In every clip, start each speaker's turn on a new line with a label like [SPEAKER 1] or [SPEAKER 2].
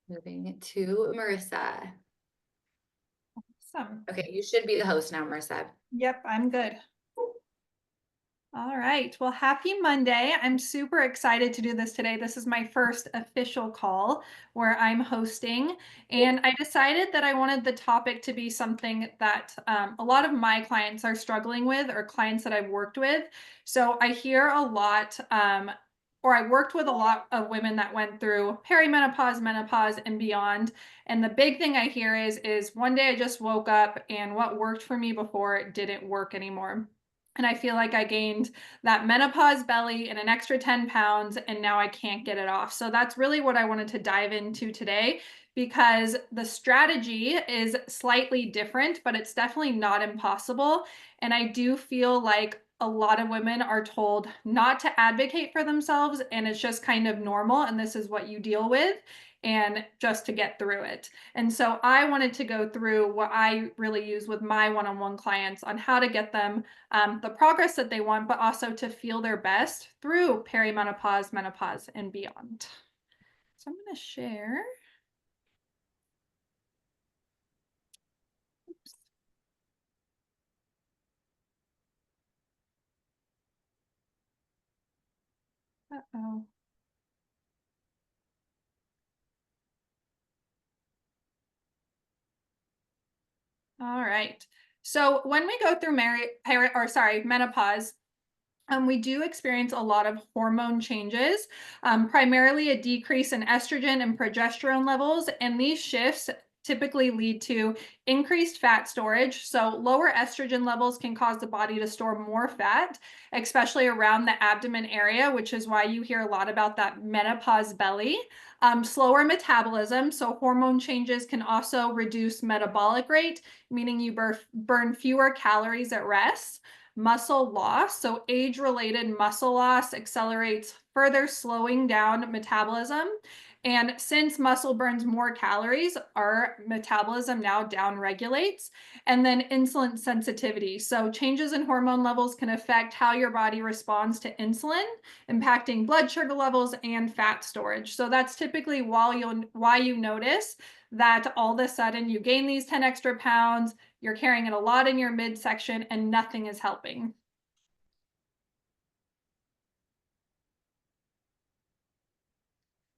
[SPEAKER 1] Moving to Marissa.
[SPEAKER 2] Awesome.
[SPEAKER 1] Okay, you should be the host now, Marissa.
[SPEAKER 2] Yep, I'm good. All right. Well, happy Monday. I'm super excited to do this today. This is my first official call where I'm hosting. And I decided that I wanted the topic to be something that a lot of my clients are struggling with, or clients that I've worked with. So I hear a lot, or I worked with a lot of women that went through perimenopause, menopause, and beyond. And the big thing I hear is one day I just woke up and what worked for me before didn't work anymore. And I feel like I gained that menopause belly and an extra 10 pounds, and now I can't get it off. So that's really what I wanted to dive into today, because the strategy is slightly different, but it's definitely not impossible. And I do feel like a lot of women are told not to advocate for themselves, and it's just kind of normal, and this is what you deal with, and just to get through it. And so I wanted to go through what I really use with my one-on-one clients on how to get them the progress that they want, but also to feel their best through perimenopause, menopause, and beyond. So I'm going to share. Oops. Uh-oh. All right. So when we go through menopause, we do experience a lot of hormone changes, primarily a decrease in estrogen and progesterone levels. And these shifts typically lead to increased fat storage. So lower estrogen levels can cause the body to store more fat, especially around the abdomen area, which is why you hear a lot about that menopause belly. Slower metabolism. So hormone changes can also reduce metabolic rate, meaning you burn fewer calories at rest. Muscle loss. So age-related muscle loss accelerates further slowing down metabolism. And since muscle burns more calories, our metabolism now down regulates. And then insulin sensitivity. So changes in hormone levels can affect how your body responds to insulin, impacting blood sugar levels and fat storage. So that's typically why you notice that all of a sudden you gain these 10 extra pounds, you're carrying it a lot in your midsection, and nothing is helping.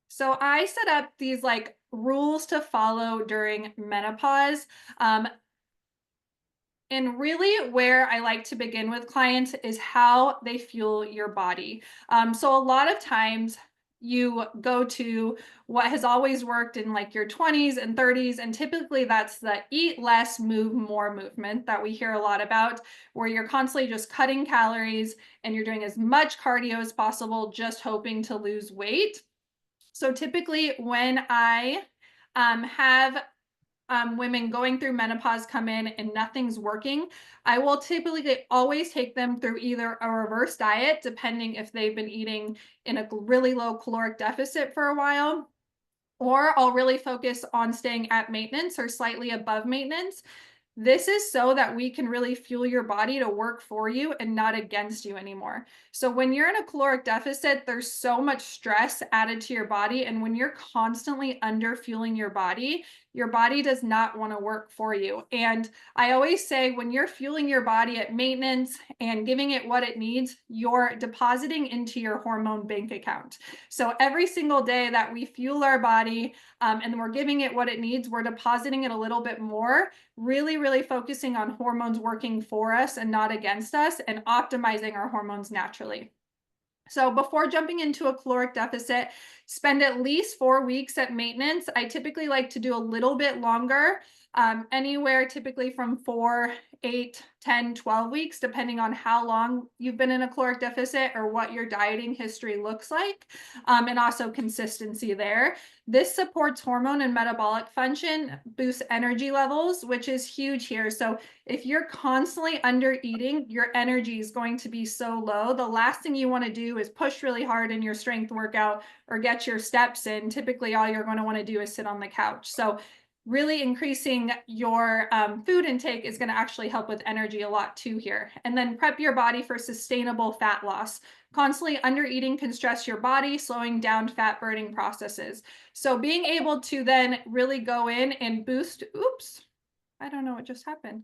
[SPEAKER 2] So I set up these like rules to follow during menopause. Um, and really, where I like to begin with clients is how they fuel your body. So a lot of times you go to what has always worked in like your 20s and 30s, and typically that's the eat less, move more movement that we hear a lot about, where you're constantly just cutting calories and you're doing as much cardio as possible, just hoping to lose weight. So typically, when I have women going through menopause come in and nothing's working, I will typically always take them through either a reverse diet, depending if they've been eating in a really low caloric deficit for a while, or I'll really focus on staying at maintenance or slightly above maintenance. This is so that we can really fuel your body to work for you and not against you anymore. So when you're in a caloric deficit, there's so much stress added to your body. And when you're constantly under fueling your body does not want to work for you. And I always say when you're fueling your body at maintenance and giving it what it needs, you're depositing into your hormone bank account. So every single day that we fuel our body and we're giving it what it needs, we're depositing it a little bit more, really focusing on hormones working for us and not against us, and optimizing our hormones naturally. So before jumping into a caloric deficit, spend at least 4 weeks at maintenance. I typically like to do a little bit longer, anywhere typically from 4, 8, 10, 12 weeks, depending on how long you've been in a caloric deficit or what your dieting history looks like, and also consistency there. This supports hormone and metabolic function, boosts energy levels, which is huge here. So if you're constantly under eating, your energy is going to be so low. The last thing you want to do is push really hard in your strength workout or get your steps in. Typically, all you're going to want to do is sit on the couch. So really increasing your food intake is going to actually help with energy a lot too here. And then prep your body for sustainable fat loss. Constantly under eating can stress your body, slowing down fat burning processes. So being able to then really go in and boost, oops, I don't know what just happened.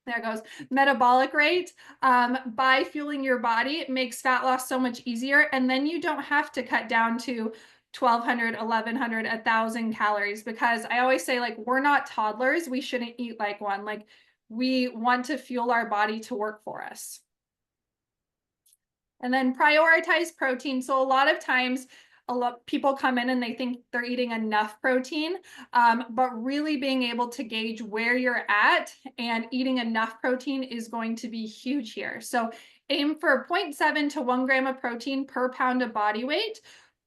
[SPEAKER 2] There it goes. Metabolic rate by fueling your body makes fat loss so much easier. And then you don't have to cut down to 1,200, 1,100, 1,000 calories, because I always say, like, we're not toddlers. We shouldn't eat like one. Like, we want to fuel our body to work for us. And then prioritize protein. So a lot of times, a lot people come in and they think they're eating enough protein, but really being able to gauge where you're at and eating enough protein is going to be huge here. So aim for 0.7 to 1 gram of protein per pound of body weight,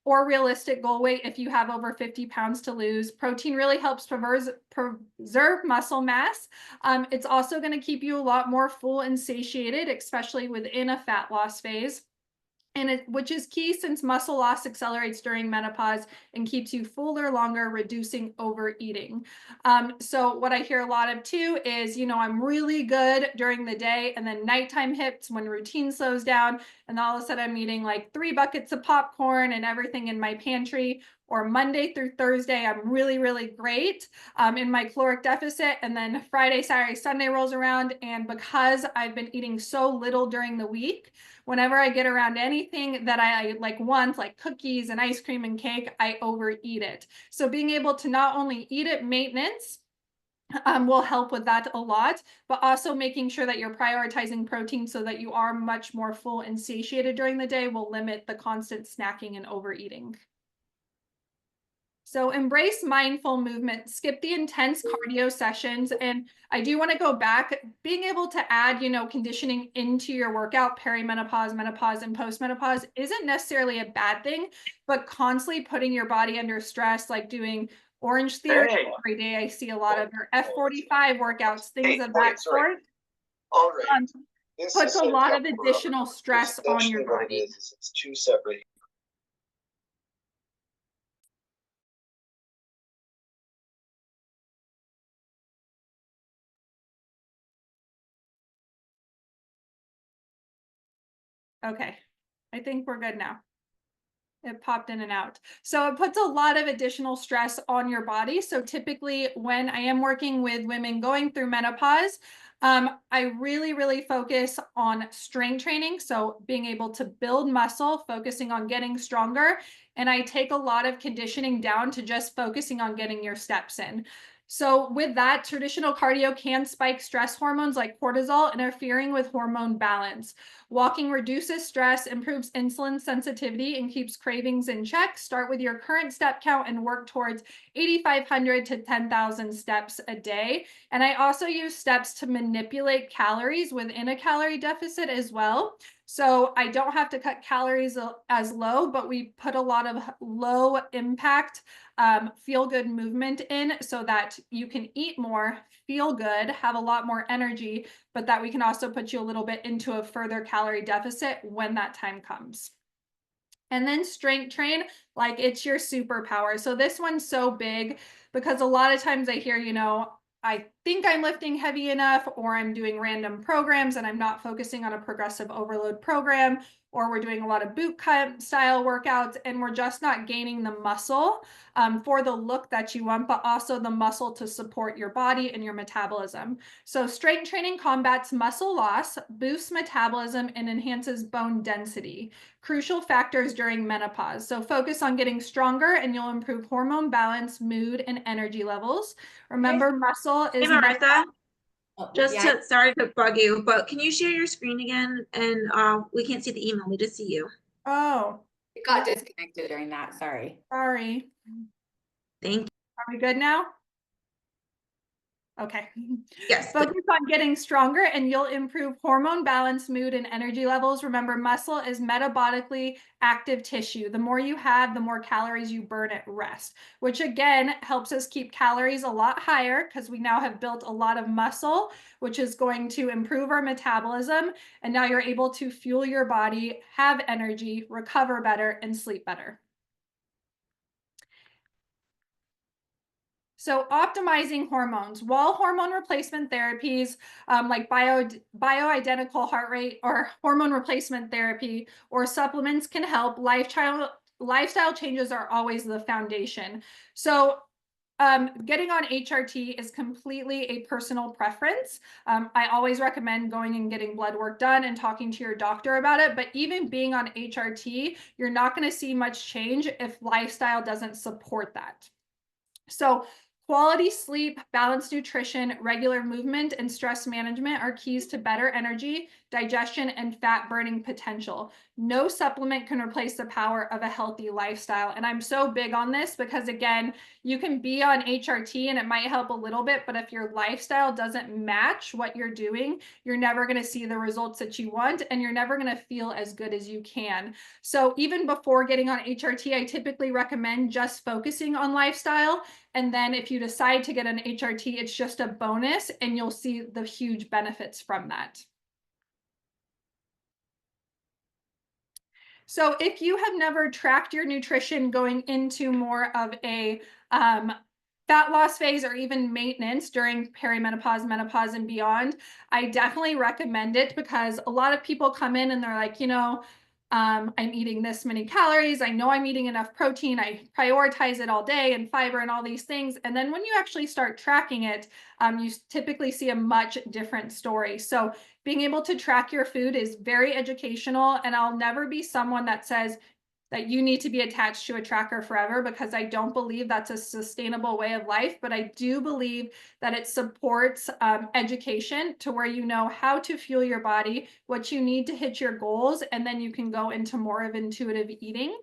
[SPEAKER 2] or realistic goal weight if you have over 50 pounds to lose. Protein really helps preserve muscle mass. It's also going to keep you a lot more full and satiated, especially within a fat loss phase. Which is key since muscle loss accelerates during menopause and keeps you fuller longer, reducing overeating. So what I hear a lot of too is, I'm really good during the day, and then nighttime hits when routine slows down, and all of a sudden I'm eating like 3 buckets of popcorn and everything in my pantry. Or Monday through Thursday, I'm really, really great in my caloric deficit. And then Friday, Saturday, Sunday rolls around. And because I've been eating so little during the week, whenever I get around anything that I like want, like cookies and ice cream and cake, I overeat it. So being able to not only eat it maintenance, will help with that a lot, but also making sure that you're prioritizing protein so that you are much more full and satiated during the day will limit the constant snacking and overeating. So embrace mindful movement, skip the intense cardio sessions. And I do want to go back, being able to add, conditioning into your workout, perimenopause, menopause, and postmenopause isn't necessarily a bad thing, but constantly putting your body under stress, like doing Orange Theory every day. I see a lot of your F45 workouts, things of that sort.
[SPEAKER 3] All right.
[SPEAKER 2] Puts a lot of additional stress on your body.
[SPEAKER 3] It's two separate.
[SPEAKER 2] Okay, I think we're good now. It popped in and out. So it puts a lot of additional stress on your body. So typically when I am working with women going through menopause, I really, really focus on strength training. So being able to build muscle, focusing on getting stronger. And I take a lot of conditioning down to just focusing on getting your steps in. So with that, traditional cardio can spike stress hormones like cortisol, interfering with hormone balance. Walking reduces stress, improves insulin sensitivity, and keeps cravings in check. Start with your current step count and work towards 8,500 to 10,000 steps a day. And I also use steps to manipulate calories within a calorie deficit as well. So I don't have to cut calories as low, but we put a lot of low impact, feel good movement in so that you can eat more, feel good, have a lot more energy, but that we can also put you a little bit into a further calorie deficit when that time comes. And then strength train like it's your superpower. So this one's so big because a lot of times I hear, I think I'm lifting heavy enough, or I'm doing random programs and I'm not focusing on a progressive overload program, or we're doing a lot of boot cut style workouts and we're just not gaining the muscle for the look that you want, but also the muscle to support your body and your metabolism. So strength training combats muscle loss, boosts metabolism, and enhances bone density. Crucial factors during menopause. So focus on getting stronger and you'll improve hormone balance, mood, and energy levels. Remember, muscle is—
[SPEAKER 4] Hey, Maurissa, just
[SPEAKER 1] Yeah,
[SPEAKER 4] to, sorry to bug you, but can you share your screen again? And we can't see the email, we just see you.
[SPEAKER 2] Oh,
[SPEAKER 1] it got disconnected during that. Sorry.
[SPEAKER 2] sorry.
[SPEAKER 4] Thank you.
[SPEAKER 2] Are we good now? Okay.
[SPEAKER 4] Yes.
[SPEAKER 2] Focus on getting stronger and you'll improve hormone balance, mood, and energy levels. Remember, muscle is metabolically active tissue. The more you have, the more calories you burn at rest, which again helps us keep calories a lot higher because we now have built a lot of muscle, which is going to improve our metabolism. And now you're able to fuel your body, have energy, recover better, and sleep better. So optimizing hormones, while hormone replacement therapies like bioidentical heart rate or hormone replacement therapy or supplements can help, lifestyle changes are always the foundation. So getting on HRT is completely a personal preference. I always recommend going and getting blood work done and talking to your doctor about it. But even being on HRT, you're not going to see much change if lifestyle doesn't support that. So quality sleep, balanced nutrition, regular movement, and stress management are keys to better energy, digestion, and fat burning potential. No supplement can replace the power of a healthy lifestyle. And I'm so big on this because, again, you can be on HRT and it might help a little bit, but if your lifestyle doesn't match what you're doing, you're never going to see the results that you want, and you're never going to feel as good as you can. So even before getting on HRT, I typically recommend just focusing on lifestyle. And then if you decide to get an HRT, it's just a bonus and you'll see the huge benefits from that. So if you have never tracked your nutrition going into more of a fat loss phase or even maintenance during perimenopause, menopause, and beyond, I definitely recommend it, because a lot of people come in and they're like, I'm eating this many calories. I know I'm eating enough protein. I prioritize it all day and fiber and all these things. And then when you actually start tracking it, you typically see a much different story. So being able to track your food is very educational. And I'll never be someone that says that you need to be attached to a tracker forever, because I don't believe that's a sustainable way of life. But I do believe that it supports education to where you know how to fuel your body, what you need to hit your goals, and then you can go into more of intuitive eating.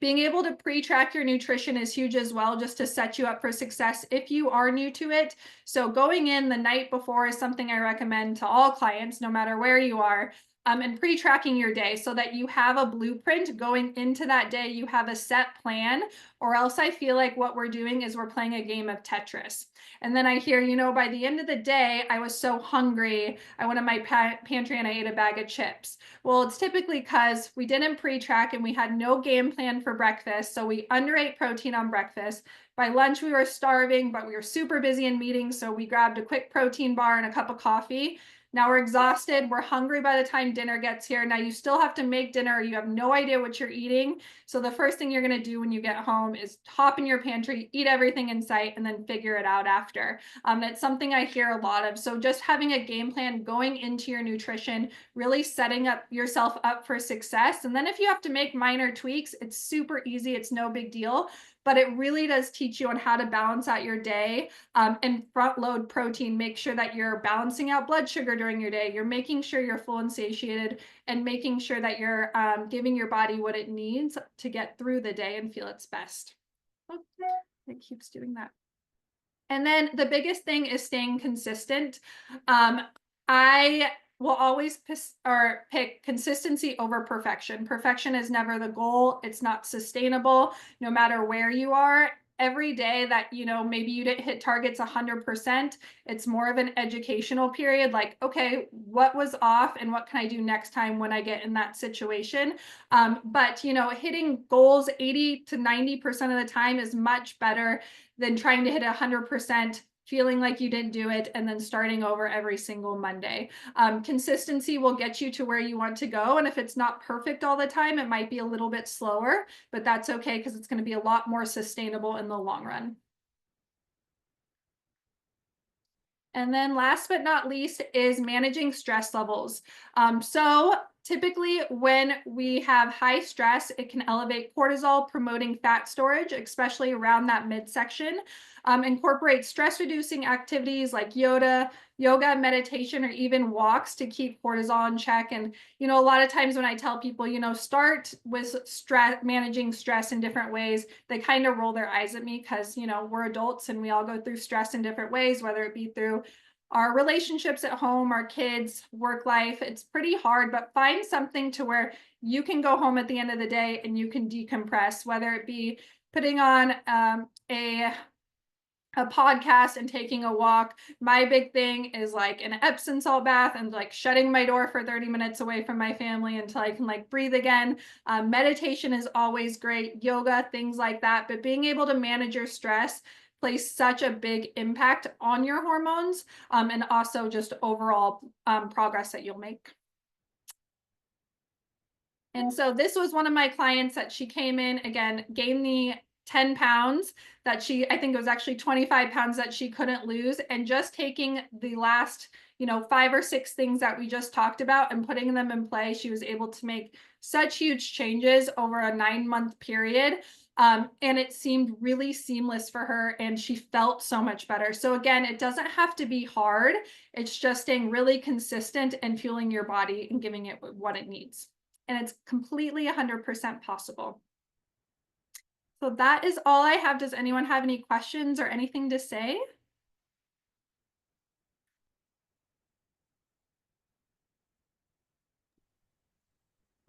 [SPEAKER 2] Being able to pre-track your nutrition is huge as well, just to set you up for success if you are new to it. So going in the night before is something I recommend to all clients, no matter where you are. And pre-tracking your day so that you have a blueprint going into that day. You have a set plan, or else I feel like what we're doing is we're playing a game of Tetris. And then I hear, by the end of the day, I was so hungry. I went in my pantry and I ate a bag of chips. Well, it's typically because we didn't pre-track and we had no game plan for breakfast. So we underate protein on breakfast. By lunch, we were starving, but we were super busy in meetings. So we grabbed a quick protein bar and a cup of coffee. Now we're exhausted. We're hungry by the time dinner gets here. Now you still have to make dinner. You have no idea what you're eating. So the first thing you're going to do when you get home is hop in your pantry, eat everything in sight, and then figure it out after. That's something I hear a lot of. So just having a game plan going into your nutrition, really setting up yourself up for success. And then if you have to make minor tweaks, it's super easy. It's no big deal. But it really does teach you on how to balance out your day and front load protein. Make sure that you're balancing out blood sugar during your day. You're making sure you're full and satiated, and making sure that you're giving your body what it needs to get through the day and feel its best. Okay. It keeps doing that. And then the biggest thing is staying consistent. I will always pick consistency over perfection. Perfection is never the goal. It's not sustainable, no matter where you are. Every day that, maybe you didn't hit targets 100%, it's more of an educational period. Like, okay, what was off and what can I do next time when I get in that situation? But, hitting goals 80 to 90% of the time is much better than trying to hit 100%, feeling like you didn't do it, and then starting over every single Monday. Consistency will get you to where you want to go. And if it's not perfect all the time, it might be a little bit slower, but that's okay, because it's going to be a lot more sustainable in the long run. And then last but not least is managing stress levels. So typically when we have high stress, it can elevate cortisol, promoting fat storage, especially around that midsection. Incorporate stress reducing activities like yoga, meditation, or even walks to keep cortisol in check. And, a lot of times when I tell people, start with managing stress in different ways, they kind of roll their eyes at me, because, we're adults and we all go through stress in different ways, whether it be through our relationships at home, our kids, work life. It's pretty hard, but find something to where you can go home at the end of the day and you can decompress, whether it be putting on a podcast and taking a walk. My big thing is like an Epsom salt bath and like shutting my door for 30 minutes away from my family until I can like breathe again. Meditation is always great, yoga, things like that. But being able to manage your stress, place such a big impact on your hormones, and also just overall progress that you'll make. And so this was one of my clients that she came in, again, gained the 10 pounds that I think it was actually 25 pounds that she couldn't lose. And just taking the last, 5 or 6 things that we just talked about and putting them in play, she was able to make such huge changes over a 9-month period. And it seemed really seamless for her, and she felt so much better. So again, it doesn't have to be hard. It's just staying really consistent and fueling your body and giving it what it needs. And it's completely 100% possible. So that is all I have. Does anyone have any questions or anything to say?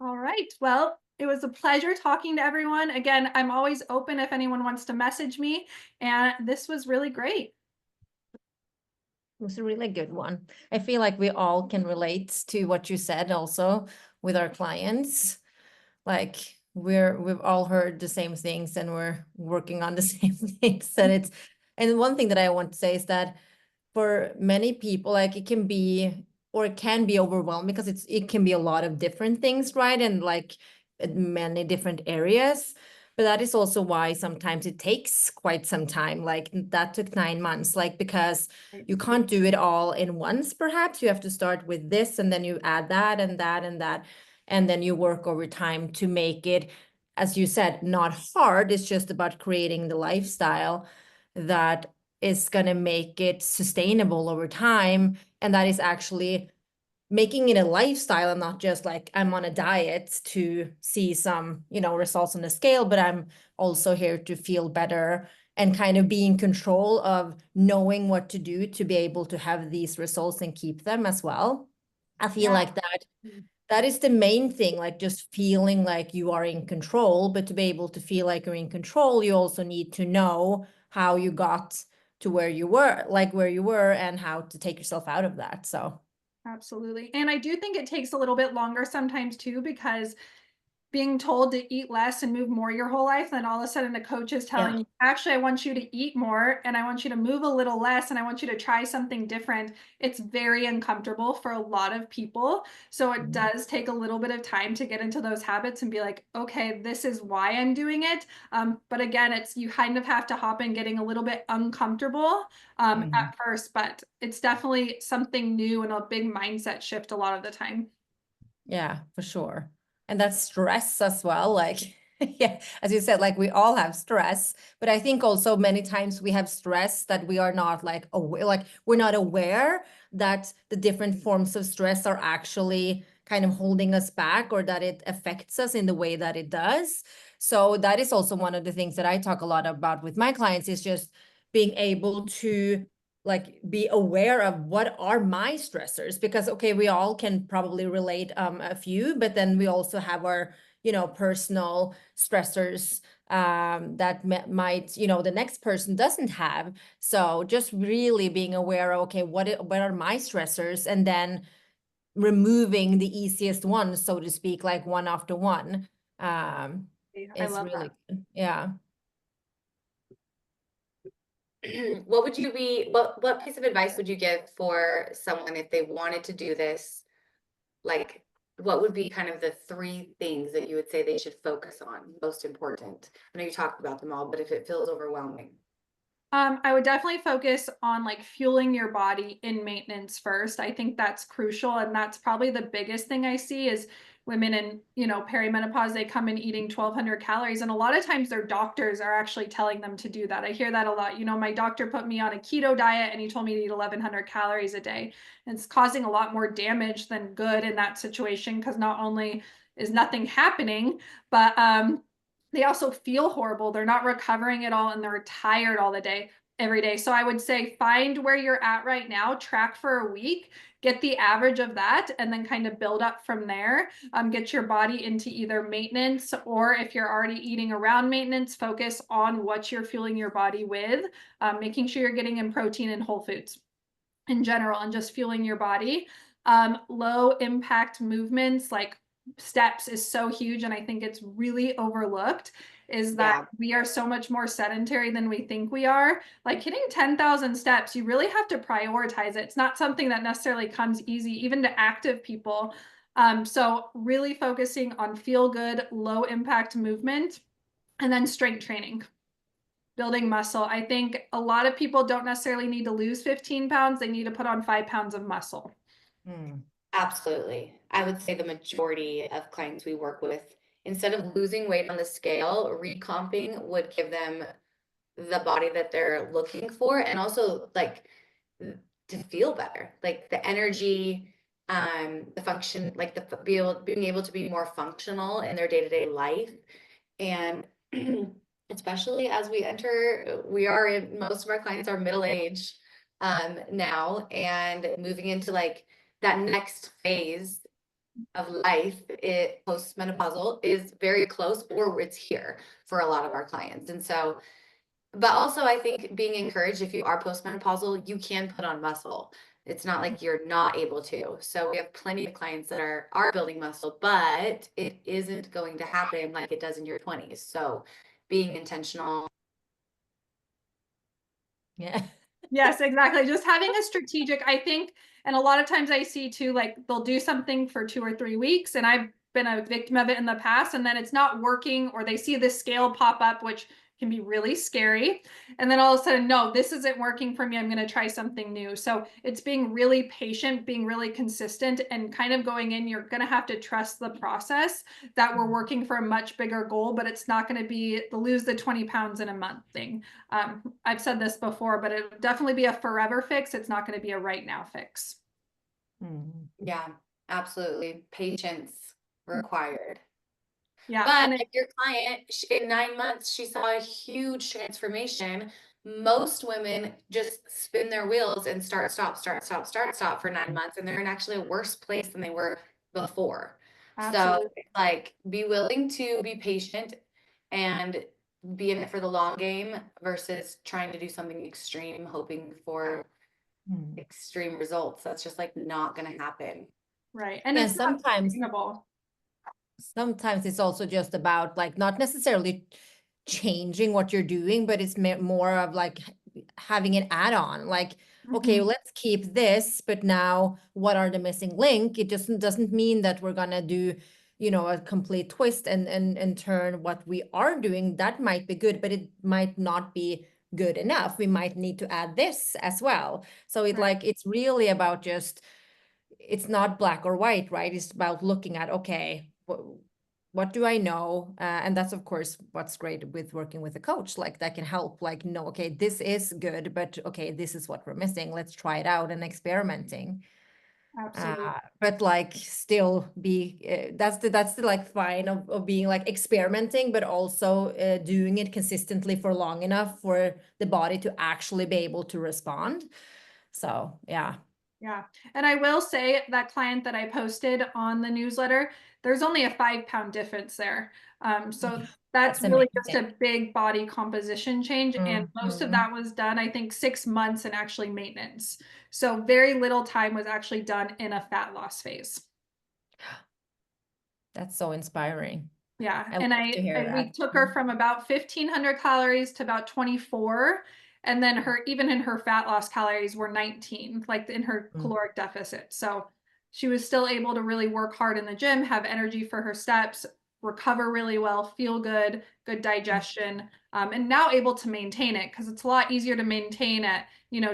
[SPEAKER 2] All right. Well, it was a pleasure talking to everyone. Again, I'm always open if anyone wants to message me, and this was really great.
[SPEAKER 5] It was a really good one. I feel like we all can relate to what you said also with our clients. Like we've all heard the same things and we're working on the same things. And one thing that I want to say is that for many people, like it can be overwhelmed because it can be a lot of different things, right? And like many different areas. But that is also why sometimes it takes quite some time. Like that took 9 months, like because you can't do it all in once, perhaps. You have to start with this and then you add that and that and that. And then you work over time to make it, as you said, not hard. It's just about creating the lifestyle that is going to make it sustainable over time. And that is actually making it a lifestyle and not just like I'm on a diet to see some, results on the scale, but I'm also here to feel better and kind of be in control of knowing what to do to be able to have these results and keep them as well. I feel like that is the main thing, like just feeling like you are in control, but to be able to feel like you're in control, you also need to know how you got to where you were and how to take yourself out of that. So
[SPEAKER 2] Absolutely. And I do think it takes a little bit longer sometimes too, because being told to eat less and move more your whole life, then all of a sudden the coach is telling you, actually, I want you to eat more and I want you to move a little less and I want you to try something different. It's very uncomfortable for a lot of people. So it does take a little bit of time to get into those habits and be like, okay, this is why I'm doing it. But again, you kind of have to hop in getting a little bit uncomfortable at first, but it's definitely something new and a big mindset shift a lot of the time.
[SPEAKER 5] Yeah, for sure. And that's stress as well. Like, yeah, as you said, like we all have stress, but I think also many times we have stress that we are not like aware, like we're not aware that the different forms of stress are actually kind of holding us back or that it affects us in the way that it does. So that is also one of the things that I talk a lot about with my clients is just being able to like be aware of what are my stressors, because okay, we all can probably relate a few, but then we also have our personal stressors that might the next person doesn't have. So just really being aware, okay, what are my stressors, and then removing the easiest one, so to speak, like one after one,
[SPEAKER 2] I
[SPEAKER 5] is
[SPEAKER 2] love
[SPEAKER 5] really
[SPEAKER 2] that.
[SPEAKER 5] good. Yeah.
[SPEAKER 1] What piece of advice would you give for someone if they wanted to do this? Like, what would be kind of the 3 things that you would say they should focus on, most important? I know you talked about them all, but if it feels overwhelming.
[SPEAKER 2] I would definitely focus on like fueling your body in maintenance first. I think that's crucial. And that's probably the biggest thing I see is women in, perimenopause, they come in eating 1,200 calories. And a lot of times their doctors are actually telling them to do that. I hear that a lot. My doctor put me on a keto diet and he told me to eat 1,100 calories a day. And it's causing a lot more damage than good in that situation, because not only is nothing happening, but they also feel horrible. They're not recovering at all and they're tired all the day, every day. So I would say find where you're at right now, track for a week, get the average of that, and then kind of build up from there. Get your body into either maintenance, or if you're already eating around maintenance, focus on what you're fueling your body with, making sure you're getting in protein and whole foods in general and just fueling your body. Low impact movements like steps is so huge, and I think it's really overlooked, is that
[SPEAKER 1] Yeah.
[SPEAKER 2] we are so much more sedentary than we think we are. Like hitting 10,000 steps, you really have to prioritize it. It's not something that necessarily comes easy, even to active people. So really focusing on feel good, low impact movement, and then strength training, building muscle. I think a lot of people don't necessarily need to lose 15 pounds. They need to put on 5 pounds of muscle.
[SPEAKER 5] Mm.
[SPEAKER 1] Absolutely. I would say the majority of clients we work with, instead of losing weight on the scale, recomping would give them the body that they're looking for, and also like to feel better, like the energy, the function, like being able to be more functional in their day-to-day life. And especially as most of our clients are middle age now, and moving into like that next phase of life, it postmenopausal is very close, or it's here for a lot of our clients. And so, but also I think being encouraged, if you are postmenopausal, you can put on muscle. It's not like you're not able to. So we have plenty of clients that are building muscle, but it isn't going to happen like it does in your 20s. So being intentional.
[SPEAKER 5] Yeah.
[SPEAKER 2] Yes, exactly. Just having a strategic, I think, and a lot of times I see too, like they'll do something for 2 or 3 weeks, and I've been a victim of it in the past, and then it's not working, or they see this scale pop up, which can be really scary. And then all of a sudden, no, this isn't working for me. I'm going to try something new. So it's being really patient, being really consistent, and kind of going in, you're going to have to trust the process, that we're working for a much bigger goal, but it's not going to be the lose the 20 pounds in a month thing. I've said this before, but it would definitely be a forever fix. It's not going to be a right now fix.
[SPEAKER 5] Mm.
[SPEAKER 1] Yeah, absolutely. Patience required.
[SPEAKER 2] Yeah.
[SPEAKER 1] But
[SPEAKER 2] And
[SPEAKER 1] like your client, in 9 months, she saw a huge transformation. Most women just spin their wheels and start, stop for 9 months, and they're in actually a worse place than they were before. So
[SPEAKER 2] absolutely.
[SPEAKER 1] it's like, be willing to be patient and be in it for the long game versus trying to do something extreme, hoping for
[SPEAKER 5] Mm.
[SPEAKER 1] extreme results. That's just like not going to happen.
[SPEAKER 2] Right. And
[SPEAKER 5] And
[SPEAKER 2] it's not
[SPEAKER 5] sometimes
[SPEAKER 2] sustainable.
[SPEAKER 5] it's also just about like not necessarily changing what you're doing, but it's more of like having an add-on, like, okay,
[SPEAKER 2] Mhm.
[SPEAKER 5] let's keep this, but now what are the missing link? It just doesn't mean that we're gonna do, a complete twist and turn what we are doing. That might be good, but it might not be good enough. We might need to add this as well. So
[SPEAKER 2] Right.
[SPEAKER 5] it's really about just, it's not black or white, right? It's about looking at, okay, what do I know? And that's, of course, what's great with working with a coach, like that can help, like, no, okay, this is good, but okay, this is what we're missing. Let's try it out and experimenting.
[SPEAKER 2] Absolutely.
[SPEAKER 5] But like still be, that's the like fine of being like experimenting, but also doing it consistently for long enough for the body to actually be able to respond. So, yeah.
[SPEAKER 2] Yeah. And I will say that client that I posted on the newsletter, there's only a 5 pound difference there. So that's
[SPEAKER 5] That's
[SPEAKER 2] really just
[SPEAKER 5] amazing.
[SPEAKER 2] a big body composition change. And most of
[SPEAKER 5] Mhm.
[SPEAKER 2] that was done, I think, 6 months in actually maintenance. So very little time was actually done in a fat loss phase.
[SPEAKER 5] That's so inspiring.
[SPEAKER 2] Yeah.
[SPEAKER 5] I
[SPEAKER 2] And
[SPEAKER 5] love to hear
[SPEAKER 2] we
[SPEAKER 5] that.
[SPEAKER 2] took her from about 1,500 calories to about 24. And then even in her fat loss calories were 19, like in her
[SPEAKER 5] Mm.
[SPEAKER 2] caloric deficit. So she was still able to really work hard in the gym, have energy for her steps, recover really well, feel good, good digestion, and now able to maintain it, because it's a lot easier to maintain at,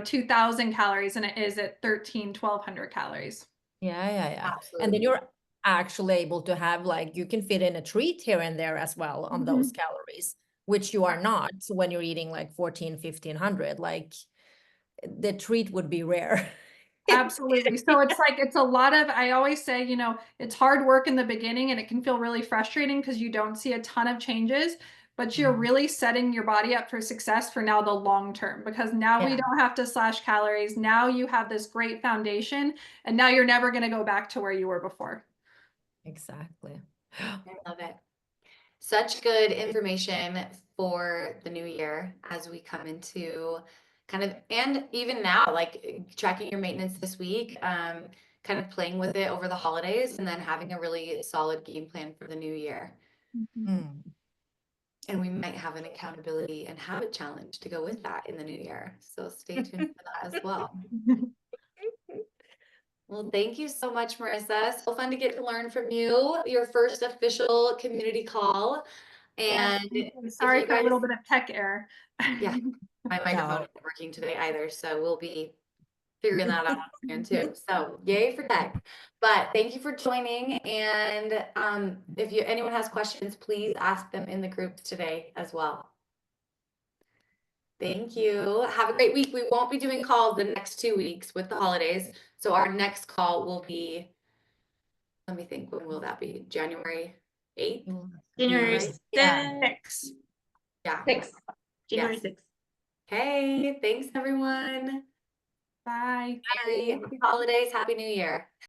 [SPEAKER 2] 2,000 calories than it is at 1,100 calories.
[SPEAKER 5] Yeah. And then
[SPEAKER 1] Absolutely.
[SPEAKER 5] you're actually able to have like, you can fit in a treat here and there as well on those calories, which you are not when you're eating like 1,500. Like the treat would be rare.
[SPEAKER 2] Absolutely. So it's like, it's a lot of, I always say, it's hard work in the beginning, and it can feel really frustrating because you don't see a ton of changes, but you're
[SPEAKER 5] Mhm.
[SPEAKER 2] really setting your body up for success for now the long term, because now we
[SPEAKER 5] Yeah,
[SPEAKER 2] don't have to slash calories. Now you have this great foundation, and now you're never going to go back to where you were before.
[SPEAKER 5] exactly.
[SPEAKER 1] I love it. Such good information for the new year as we come into kind of, and even now, like tracking your maintenance this week, kind kind of playing with it over the holidays and then having a really solid game plan for the new year.
[SPEAKER 5] Mm.
[SPEAKER 1] And we might have an accountability and habit challenge to go with that in the new year. So stay tuned for that as well. Well, thank you so much, Maurissa. So fun to get to learn from you, your first official community call. And if
[SPEAKER 2] Sorry
[SPEAKER 1] you
[SPEAKER 2] for a little
[SPEAKER 1] guys-
[SPEAKER 2] bit of tech error.
[SPEAKER 1] Yeah. My microphone
[SPEAKER 5] No.
[SPEAKER 1] isn't working today either, so we'll be figuring that out again too. So yay for tech. But thank you for joining. And if anyone has questions, please ask them in the groups today as well. Thank you. Have a great week. We won't be doing calls the next 2 weeks with the holidays. So our next call will be, let me think, when will that be? January 8th?
[SPEAKER 4] January
[SPEAKER 1] Right.
[SPEAKER 5] Yeah.
[SPEAKER 2] 6.
[SPEAKER 1] Yeah.
[SPEAKER 4] 6th. January
[SPEAKER 1] Yes.
[SPEAKER 4] 6th.
[SPEAKER 1] Okay. Thanks, everyone.
[SPEAKER 2] Bye.
[SPEAKER 1] Bye. Happy holidays. Happy New Year.